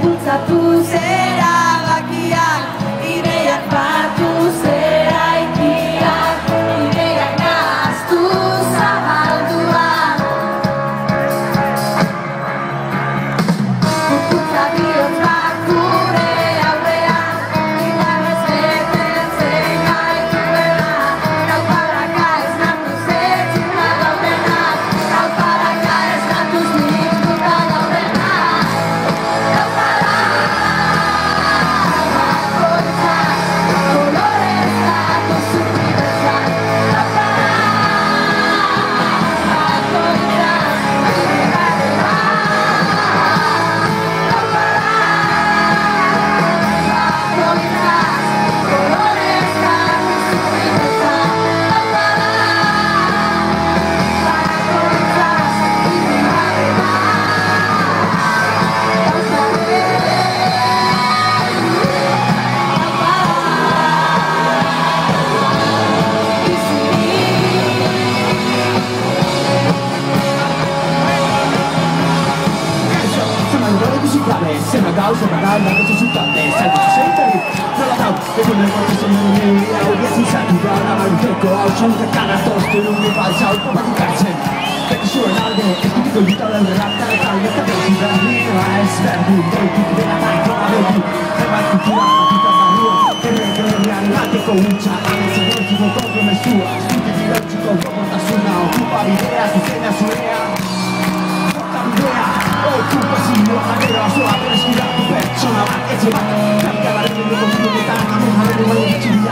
Bultzatu zerabakiak, ideiak batu zeraikiak, ideiak nahaztu zabalduak. Puputza bihotz bat gure aurrean, indarrez betetzen gaituela. Gauparaka ez natuz etxuta daudenak, gauparaka ez natuz nituta daudenak. Sembra causa, magari la cosa su tante, sempre ci senti, non la dau, e con le volte sono le mie, audio si sa, tu guarda, ma non tecco, c'è un cacana tosto, non mi falsa, un po' di cazzo, perché su Ronaldo, e tutti con l'ita della ratta, la taglia, che vedi, da lì, ma è sverdi, dei tutti della tanto, ma vedi, e va cultura, ma tutta la rua, e regge le realate, comincia, anzi, non ti vuoi proprio nessuno, studi di logico, un po' porta su una, occupa l'idea, si segna su rea, porta l'idea, oh, tu così, non avere la sua persona, persona, e ci va, cambia la rete, non ti vuoi metà, ma non avere una luce di